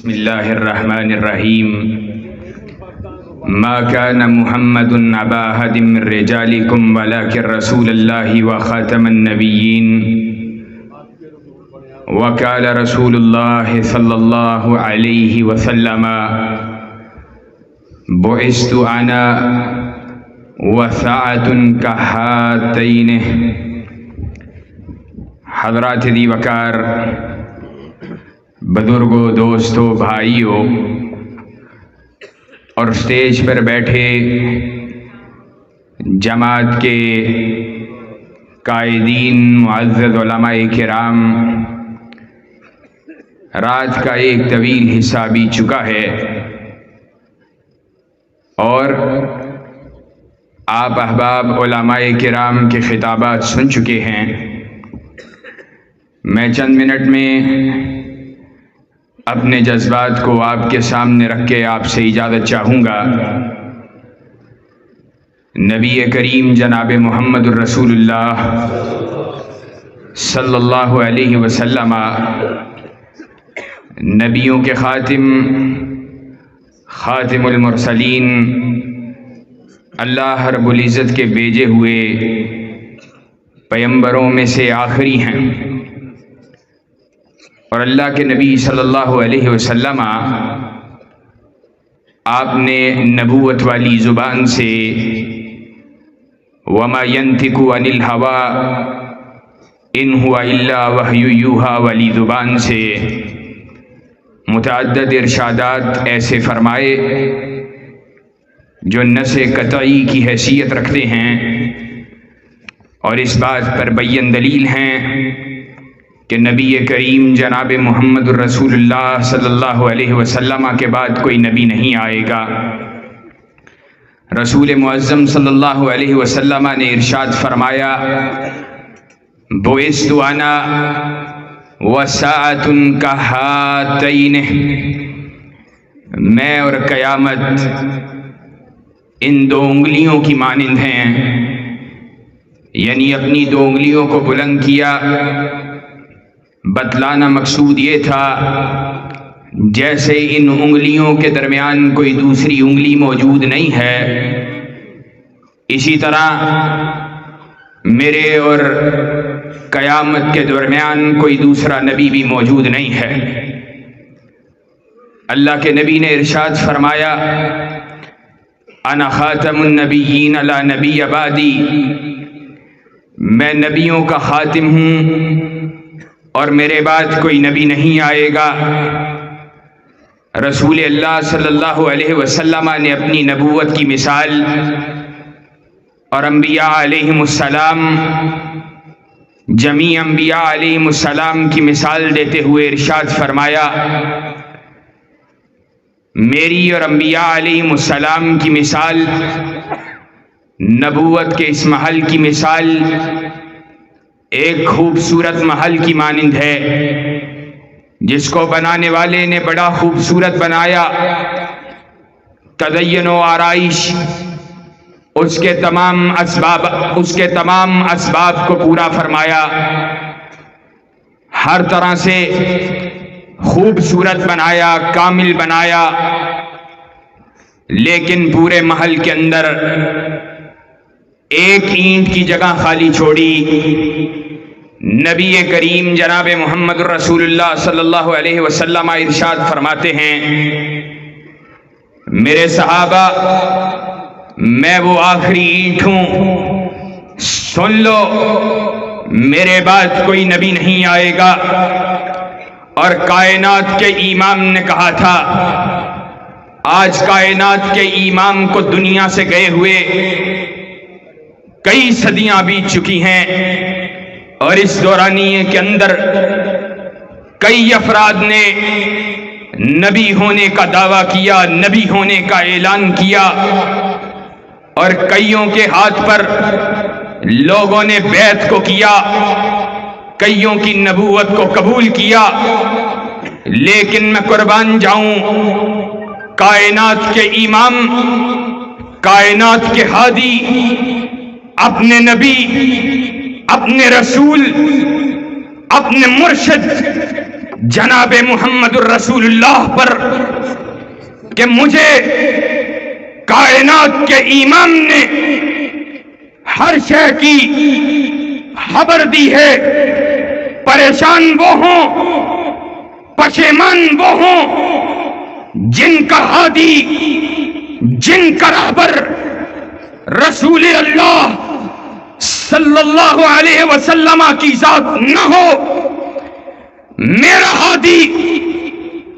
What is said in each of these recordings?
بسم اللہ الرحمن الرحیم ما كان محمد ابا احد من رجالکم ولکن رسول اللہ وخاتم النبیین وقال رسول اللہ صلی اللہ علیہ وسلم بعثت انا وساعة كهاتین۔ حضرات دی وقار، بزرگوں، دوستوں، بھائیوں اور اسٹیج پر بیٹھے جماعت کے قائدین، معزز علماء کرام، رات کا ایک طویل حصہ بیت چکا ہے اور آپ احباب علماء کرام کے خطابات سن چکے ہیں۔ میں چند منٹ میں اپنے جذبات کو آپ کے سامنے رکھ کے آپ سے اجازت چاہوں گا۔ نبی کریم جناب محمد الرسول اللہ صلی اللہ علیہ وسلم نبیوں کے خاتم المرسلین، اللہ رب العزت کے بھیجے ہوئے پیغمبروں میں سے آخری ہیں، اور اللہ کے نبی صلی اللہ علیہ وسلم آپ نے نبوت والی زبان سے وما ينطق عن الهوى ان هو الا وحی یوحی والی زبان سے متعدد ارشادات ایسے فرمائے جو نص قطعی کی حیثیت رکھتے ہیں، اور اس بات پر بین دلیل ہیں کہ نبی کریم جناب محمد الرسول اللہ صلی اللہ علیہ وسلم کے بعد کوئی نبی نہیں آئے گا۔ رسول معظم صلی اللہ علیہ وسلم نے ارشاد فرمایا، بعثت انا وساعة كهاتین، میں اور قیامت ان دو انگلیوں کی مانند ہیں، یعنی اپنی دو انگلیوں کو بلند کیا۔ بتلانا مقصود یہ تھا جیسے ان انگلیوں کے درمیان کوئی دوسری انگلی موجود نہیں ہے، اسی طرح میرے اور قیامت کے درمیان کوئی دوسرا نبی بھی موجود نہیں ہے۔ اللہ کے نبی نے ارشاد فرمایا، انا خاتم النبیین لا نبی بعدی، میں نبیوں کا خاتم ہوں اور میرے بعد کوئی نبی نہیں آئے گا۔ رسول اللہ صلی اللہ علیہ وسلم نے اپنی نبوت کی مثال اور انبیاء علیہم السلام، جمیع انبیاء علیہم السلام کی مثال دیتے ہوئے ارشاد فرمایا، میری اور انبیاء علیہم السلام کی مثال نبوت کے اس محل کی مثال ایک خوبصورت محل کی مانند ہے، جس کو بنانے والے نے بڑا خوبصورت بنایا، تزین و آرائش اس کے تمام اسباب کو پورا فرمایا، ہر طرح سے خوبصورت بنایا، کامل بنایا، لیکن پورے محل کے اندر ایک اینٹ کی جگہ خالی چھوڑی۔ نبی کریم جناب محمد رسول اللہ صلی اللہ علیہ وسلم ارشاد فرماتے ہیں، میرے صحابہ، میں وہ آخری اینٹ ہوں، سن لو، میرے بعد کوئی نبی نہیں آئے گا۔ اور کائنات کے امام نے کہا تھا، آج کائنات کے امام کو دنیا سے گئے ہوئے کئی صدیاں بیت چکی ہیں، اور اس دورانیے کے اندر کئی افراد نے نبی ہونے کا دعویٰ کیا، نبی ہونے کا اعلان کیا، اور کئیوں کے ہاتھ پر لوگوں نے بیعت کو کیا، کئیوں کی نبوت کو قبول کیا، لیکن میں قربان جاؤں، کائنات کے امام، کائنات کے ہادی، اپنے نبی، اپنے رسول، اپنے مرشد جناب محمد الرسول اللہ پر کہ مجھے کائنات کے امام نے ہر شے کی خبر دی ہے. پریشان وہ ہوں، پشیمان وہ ہوں جن کا ہادی، جن کا رہبر رسول اللہ صلی اللہ علیہ وسلم کی ذات نہ ہو. میرا ہادی،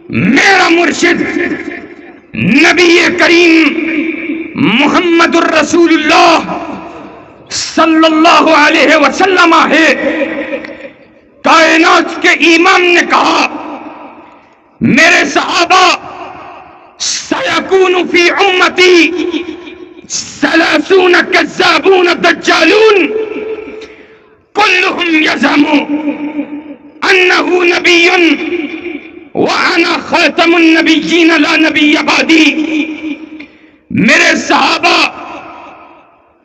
میرا مرشد نبی کریم محمد الرسول اللہ صلی اللہ علیہ وسلم ہے. کائنات کے امام نے کہا میرے صحابہ سیکون فی امتی 30 کذابون دجالون کلهم یزعم انه نبی وانا خاتم النبیین لا نبی بعدی. میرے صحابہ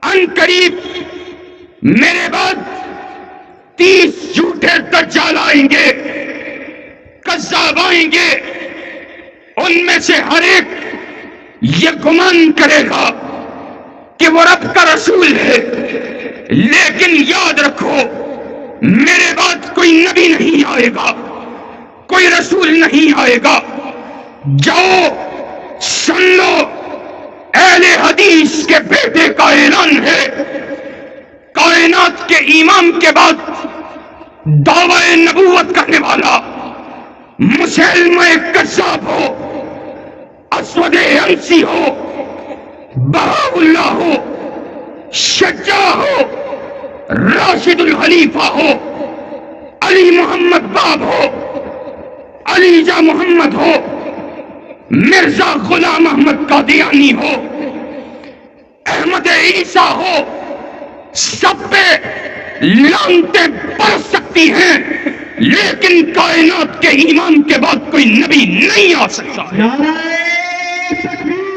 ان قریب میرے بعد 30 جھوٹے دجال آئیں گے، کذاب آئیں گے. ان میں سے ہر ایک یہ گمان کرے گا کہ وہ رب کا رسول ہے، لیکن یاد رکھو میرے بعد کوئی نبی نہیں آئے گا، کوئی رسول نہیں آئے گا. جاؤ سن لو، اہل حدیث کے بیٹے کا اعلان ہے. کائنات کے امام کے بعد دعوی نبوت کرنے والا مسلمہ کذاب ہو، اسود انسی ہو، بہاء اللہ ہو، شجاع ہو، راشد الخلیفہ ہو، علی محمد باب ہو، علی جا محمد ہو، مرزا غلام احمد قادیانی ہو، احمد عیسیٰ ہو، سب پہ لعنتیں برس سکتی ہیں، لیکن کائنات کے ایمان کے بعد کوئی نبی نہیں آ سکتا. نعرہ تکبیر،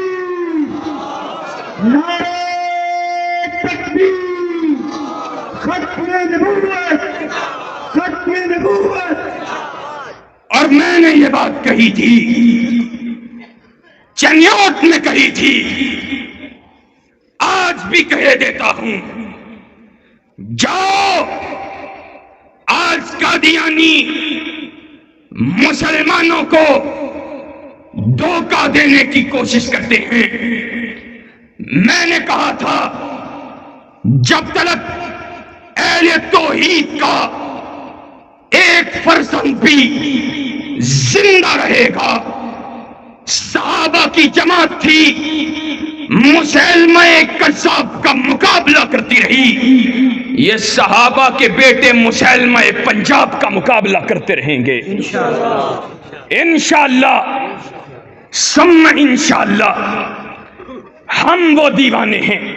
نعرہ تکبیر، ختم نبوت، ختم نبوت. اور میں نے یہ بات کہی تھی، چنیوٹ میں کہی تھی، آج بھی کہہ دیتا ہوں. جاؤ، آج قادیانی مسلمانوں کو دھوکہ دینے کی کوشش کرتے ہیں. میں نے کہا تھا جب تک اہل توحید کا 1% بھی زندہ رہے گا، صحابہ کی جماعت تھی مسلمہ کذاب کا مقابلہ کرتی رہی، یہ صحابہ کے بیٹے مسلمہ پنجاب کا مقابلہ کرتے رہیں گے انشاءاللہ ثم انشاءاللہ. ہم وہ دیوانے ہیں،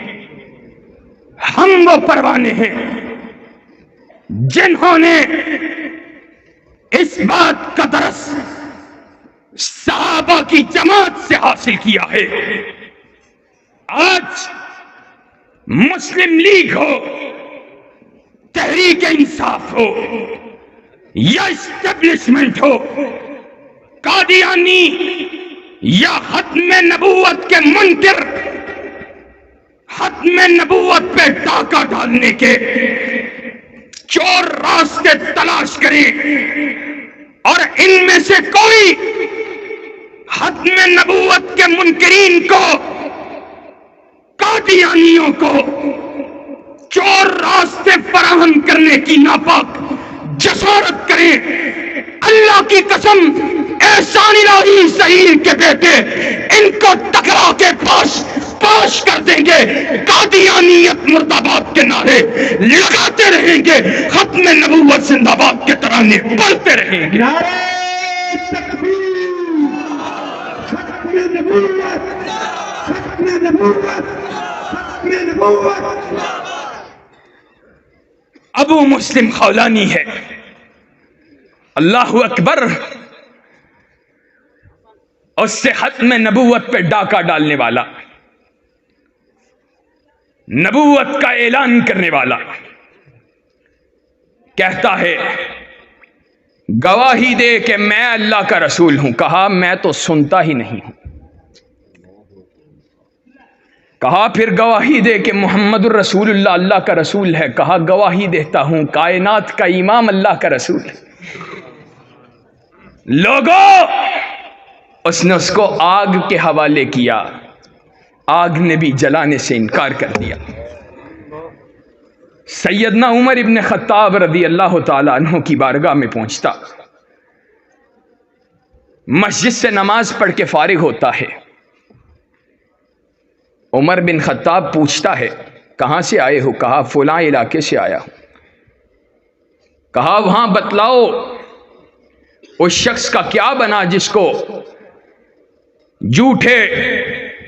ہم وہ پروانے ہیں جنہوں نے اس بات کا درس صحابہ کی جماعت سے حاصل کیا ہے. آج مسلم لیگ ہو، تحریک انصاف ہو یا اسٹیبلشمنٹ ہو، قادیانی یا ختم نبوت کے منکر ختم نبوت پہ ڈاکہ ڈالنے کے چور راستے تلاش کریں، اور ان میں سے کوئی ختم نبوت کے منکرین کو، قادیانیوں کو چور راستے فراہم کرنے کی ناپاک جسارت کریں. اللہ کی قسم احسان الہی ظہیر کے بیٹے ان کو ٹکرا کے پاش کر دیں گے. قادیانیت مرد آباد کے نعرے لگاتے رہیں گے، ختم نبوت زندہ باد کے ترانے پڑھتے رہیں گے. نعرہ تکبیر، ختم نبوت، ختم نبوت، ختم نبوت. ابو مسلم خولانی ہے، اللہ اکبر، اس سے ختم نبوت پہ ڈاکہ ڈالنے والا، نبوت کا اعلان کرنے والا، کہتا ہے گواہی دے کہ میں اللہ کا رسول ہوں. کہا میں تو سنتا ہی نہیں ہوں. کہا پھر گواہی دے کہ محمد الرسول اللہ اللہ کا رسول ہے. کہا گواہی دیتا ہوں کائنات کا امام اللہ کا رسول ہے. لوگوں، اس نے اس کو آگ کے حوالے کیا. آگ نے بھی جلانے سے انکار کر دیا. سیدنا عمر ابن خطاب رضی اللہ تعالی عنہ کی بارگاہ میں پہنچتا، مسجد سے نماز پڑھ کے فارغ ہوتا ہے. عمر بن خطاب پوچھتا ہے کہاں سے آئے ہو؟ کہا فلاں علاقے سے آیا ہوں. کہا وہاں بتلاؤ اس شخص کا کیا بنا جس کو جھوٹے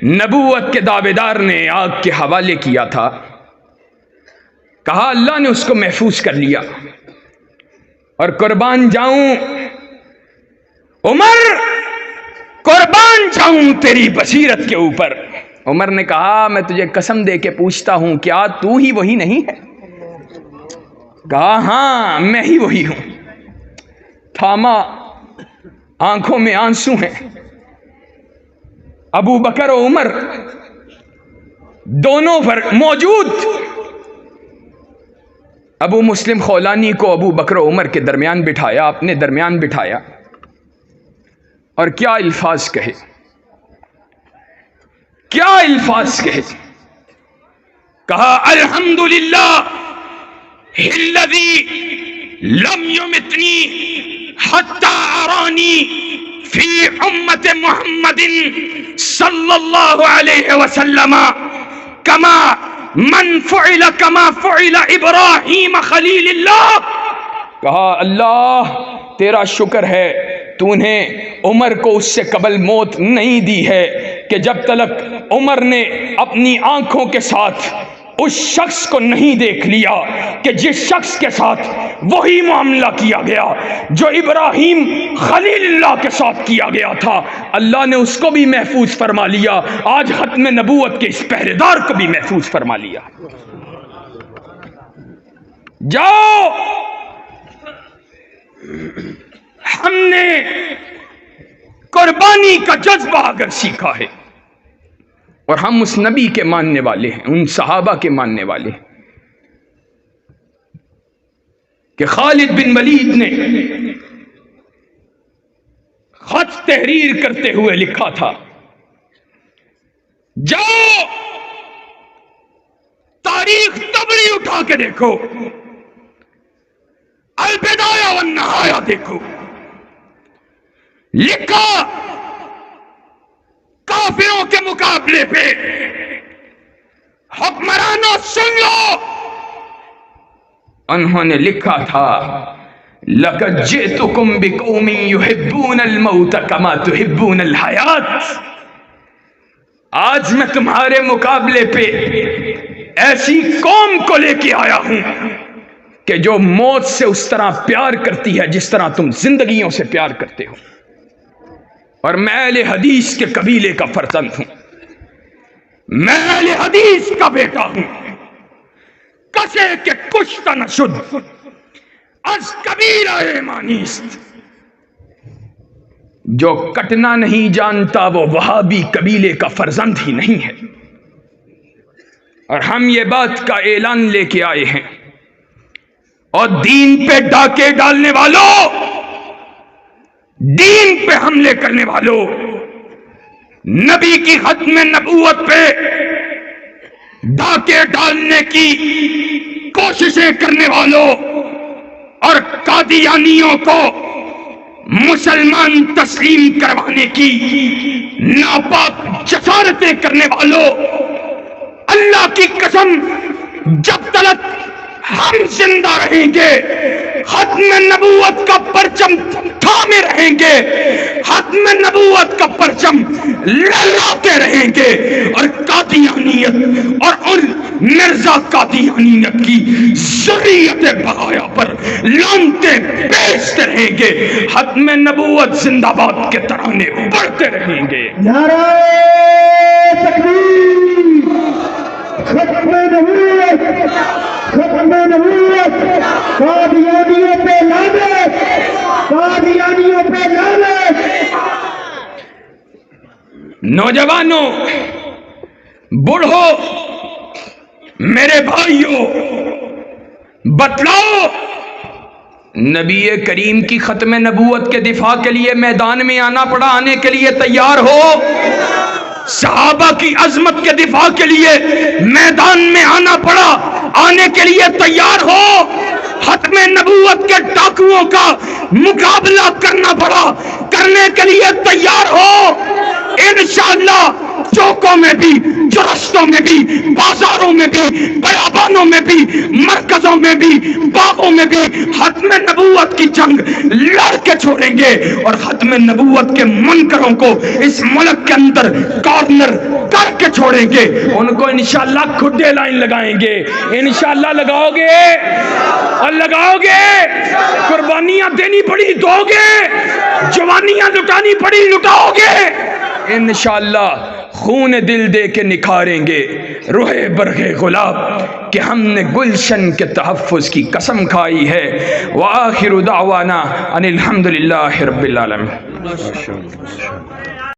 نبوت کے دعوے دار نے آگ کے حوالے کیا تھا. کہا اللہ نے اس کو محفوظ کر لیا. اور قربان جاؤں عمر، قربان جاؤں تیری بصیرت کے اوپر. عمر نے کہا میں تجھے قسم دے کے پوچھتا ہوں کیا تو ہی وہی نہیں ہے؟ کہا ہاں میں ہی وہی ہوں. تھاما، آنکھوں میں آنسو ہیں. ابو بکر و عمر دونوں پر موجود. ابو مسلم خولانی کو ابو بکر و عمر کے درمیان بٹھایا، اپنے درمیان بٹھایا، اور کیا الفاظ کہے، کیا الفاظ کہے. کہا الحمدللہ الذی لم یمتنی حتی ارانی فی امت محمد صلی اللہ علیہ وسلم کما من فعل کما فعل ابراہیم خلیل اللہ. کہا اللہ تیرا شکر ہے تو نے عمر کو اس سے قبل موت نہیں دی ہے کہ جب تلک عمر نے اپنی آنکھوں کے ساتھ اس شخص کو نہیں دیکھ لیا کہ جس شخص کے ساتھ وہی معاملہ کیا گیا جو ابراہیم خلیل اللہ کے ساتھ کیا گیا تھا. اللہ نے اس کو بھی محفوظ فرما لیا. آج ختم نبوت کے اس پہرے دار کو بھی محفوظ فرما لیا. جاؤ، ہم نے قربانی کا جذبہ اگر سیکھا ہے اور ہم اس نبی کے ماننے والے ہیں، ان صحابہ کے ماننے والے ہیں کہ خالد بن ولید نے خط تحریر کرتے ہوئے لکھا تھا جاؤ تاریخ طبری اٹھا کے دیکھو، البدایہ والنہایہ دیکھو. لکھا کافروں کے مقابلے پہ حکمرانوں سن لو. انہوں نے لکھا تھا لَقَدْ جِئْتُكُمْ بِقَوْمٍ يُحِبُّونَ الْمَوْتَ كَمَا تُحِبُّونَ الْحَيَاةَ. آج میں تمہارے مقابلے پہ ایسی قوم کو لے کے آیا ہوں کہ جو موت سے اس طرح پیار کرتی ہے جس طرح تم زندگیوں سے پیار کرتے ہو. اور میں اہل حدیث کے قبیلے کا فرزند ہوں، میں اہل حدیث کا بیٹا ہوں. کسے کے کشت نشد از کبیرہ ایمانیست. جو کٹنا نہیں جانتا وہ وہابی قبیلے کا فرزند ہی نہیں ہے. اور ہم یہ بات کا اعلان لے کے آئے ہیں، اور دین پہ ڈاکے ڈالنے والوں، دین پہ حملے کرنے والوں، نبی کی ختم نبوت پہ ڈاکے ڈالنے کی کوششیں کرنے والوں، اور قادیانیوں کو مسلمان تسلیم کروانے کی ناپاک جسارتیں کرنے والوں، اللہ کی قسم جب تک ہم زندہ رہیں گے ختم نبوت کا پرچم تھامے رہیں گے، ختم نبوت کا پرچم لہراتے رہیں گے، اور قادیانیت اور ان مرزا قادیانیت کی ذریت بغایا پر لانتیں بیچتے رہیں گے. ختم نبوت زندہ باد کے ترانے بڑھتے رہیں گے. نعرہ تکبیر، ختم نبوت، ختم نبوت، قادیانیت پہ لعنت. قادیانیوں پہ لعنت۔ نوجوانوں، بوڑھو، میرے بھائیوں، بتلاؤ نبی کریم کی ختم نبوت کے دفاع کے لیے میدان میں آنا پڑا، آنے کے لیے تیار ہو؟ صحابہ کی عظمت کے دفاع کے لیے میدان میں آنا پڑا، آنے کے لیے تیار ہو؟ ختم نبوت کے ڈاکوؤں کا مقابلہ کرنا پڑا، کرنے کے لیے تیار ہو؟ انشاءاللہ چوکوں میں بھی، چرستوں میں بھی، بازاروں میں بھی، بیابانوں میں بھی، مرکزوں میں بھی، باغوں میں بھی ختم نبوت کی جنگ لڑ کے چھوڑیں گے، اور ختم نبوت کے منکروں کو اس ملک کے اندر کارنر کر کے چھوڑیں گے۔ ان کو انشاءاللہ کھڈے لائن لگائیں گے۔ انشاءاللہ لگاؤ گے اور لگاؤ گے؟ قربانیاں دینی پڑی دو گے؟ جوانیاں لٹانی پڑی لٹاؤ گے؟ انشاءاللہ خون دل دے کے نکھاریں گے روح برگ گلاب کہ ہم نے گلشن کے تحفظ کی قسم کھائی ہے۔ وآخر دعوانا ان الحمدللہ رب العالمین۔